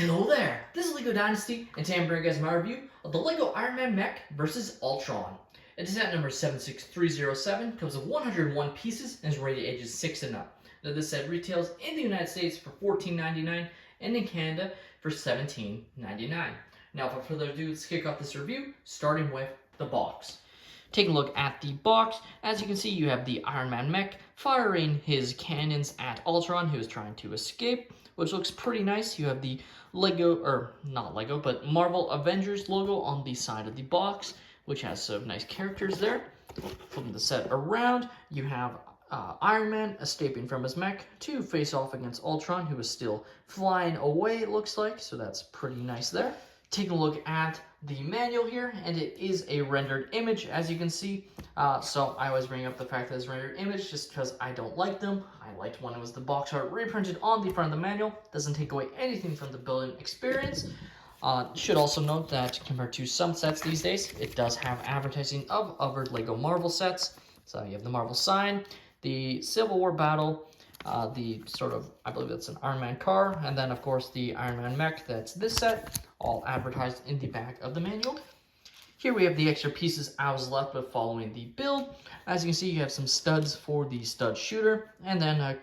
Hello there, this is LEGO Dynasty, and today I'm bringing you guys my review of the LEGO Iron Man Mech versus Ultron. It is at number 76307, comes with 101 pieces, and is rated ages 6 and up. Now this set retails in the United States for $14.99 and in Canada for $17.99. Now without further ado, let's kick off this review, starting with the box. Take a look at the box. As you can see, you have the Iron Man Mech firing his cannons at Ultron, who is trying to escape, which looks pretty nice. You have the Lego, or not Lego, but Marvel Avengers logo on the side of the box, which has some nice characters there. Flipping the set around, you have Iron Man escaping from his mech to face off against Ultron, who is still flying away, it looks like, so that's pretty nice there. Taking a look at the manual here, and it is a rendered image, as you can see. So I always bring up the fact that it's rendered image just because I don't like them. I liked when it was the box art reprinted on the front of the manual. Doesn't take away anything from the building experience. Should also note that compared to some sets these days, it does have advertising of other LEGO Marvel sets. So you have the Marvel sign, the Civil War battle, the sort of, I believe it's an Iron Man car, and then of course the Iron Man mech that's this set, all advertised in the back of the manual. Here we have the extra pieces I was left with following the build. As you can see, you have some studs for the stud shooter, and then a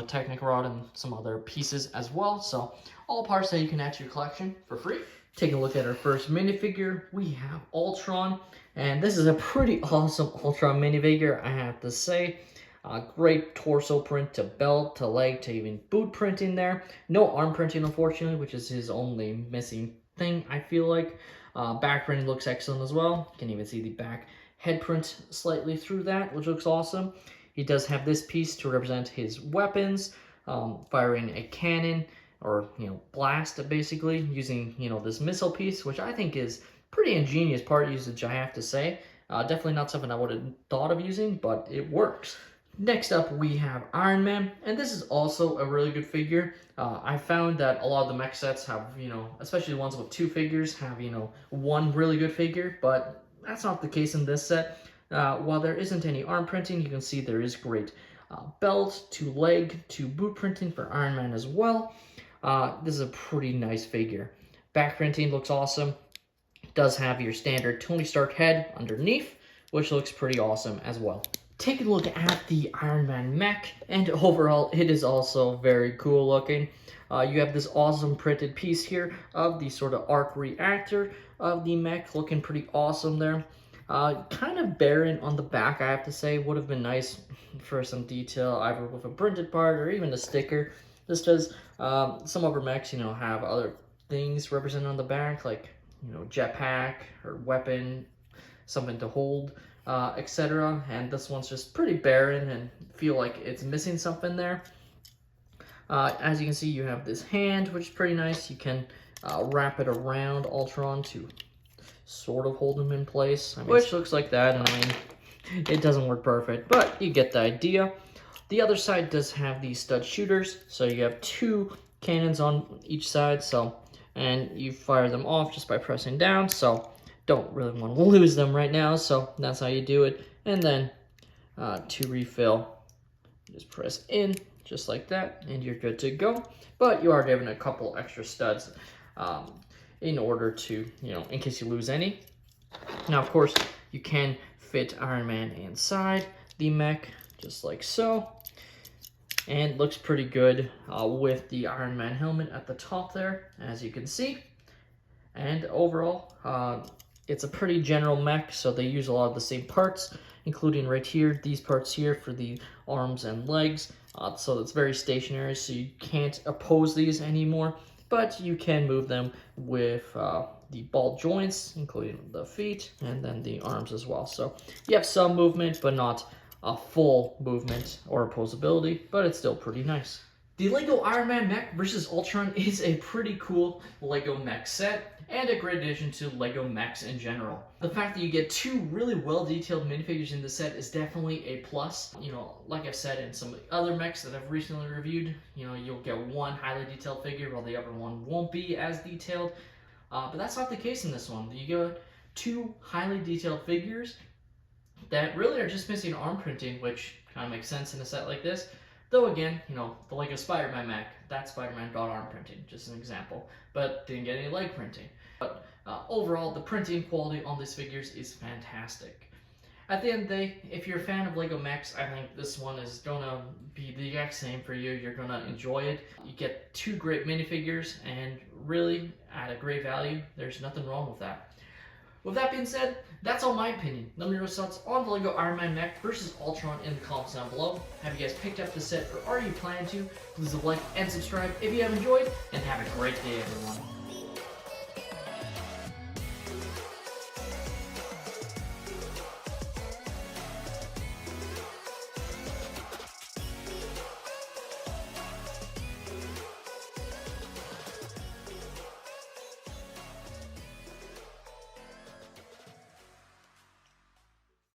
Technic rod and some other pieces as well. So all parts that you can add to your collection for free. Taking a look at our first minifigure, we have Ultron, and this is a pretty awesome Ultron minifigure, I have to say. Great torso print to belt to leg to even boot print in there. No arm printing, unfortunately, which is his only missing thing, I feel like. Back print looks excellent as well. You can even see the back head print slightly through that, which looks awesome. He does have this piece to represent his weapons, firing a cannon or blast basically using this missile piece, which I think is pretty ingenious part usage, I have to say. Definitely not something I would have thought of using, but it works. Next up, we have Iron Man, and this is also a really good figure. I found that a lot of the mech sets have, especially the ones with two figures, have, one really good figure, but that's not the case in this set. While there isn't any arm printing, you can see there is great belt to leg to boot printing for Iron Man as well. This is a pretty nice figure. Back printing looks awesome. It does have your standard Tony Stark head underneath, which looks pretty awesome as well. Take a look at the Iron Man mech, and overall it is also very cool looking. You have this awesome printed piece here of the sort of arc reactor of the mech, looking pretty awesome there. Kind of barren on the back, I have to say. Would have been nice for some detail, either with a printed part or even a sticker. Just as some other mechs, have other things represented on the back, like jetpack or weapon, something to hold, etc. And this one's just pretty barren and feel like it's missing something there. As you can see, you have this hand, which is pretty nice. You can wrap it around Ultron to sort of hold him in place, which looks like that, and it doesn't work perfect, but you get the idea. The other side does have these stud shooters, so you have two cannons on each side, and you fire them off just by pressing down, so don't really want to lose them right now, so that's how you do it. And then to refill, just press in just like that, and you're good to go. But you are given a couple extra studs in order to, in case you lose any. Now, of course, you can fit Iron Man inside the mech, just like so. And looks pretty good with the Iron Man helmet at the top there, as you can see. And overall, it's a pretty general mech, so they use a lot of the same parts, including right here, these parts here for the arms and legs. So it's very stationary, so you can't oppose these anymore. But you can move them with the ball joints, including the feet, and then the arms as well. So you have some movement, but not a full movement or opposability, but it's still pretty nice. The LEGO Iron Man Mech versus Ultron is a pretty cool LEGO mech set, and a great addition to LEGO mechs in general. The fact that you get two really well-detailed minifigures in the set is definitely a plus. Like I've said in some other mechs that I've recently reviewed, you'll get one highly detailed figure while the other one won't be as detailed. But that's not the case in this one. You get two highly detailed figures that really are just missing arm printing, which kind of makes sense in a set like this. Though again, the LEGO Spider-Man mech that Spider-Man got arm printing, just an example, but didn't get any leg printing. But overall, the printing quality on these figures is fantastic. At the end of the day, if you're a fan of Lego Mechs, I think this one is gonna be the exact same for you. You're gonna enjoy it. You get 2 great minifigures, and really, at a great value, there's nothing wrong with that. With that being said, that's all my opinion. Let me know your thoughts on the Lego Iron Man Mech versus Ultron in the comments down below. Have you guys picked up the set, or are you planning to? Please like and subscribe if you have enjoyed, and have a great day, everyone.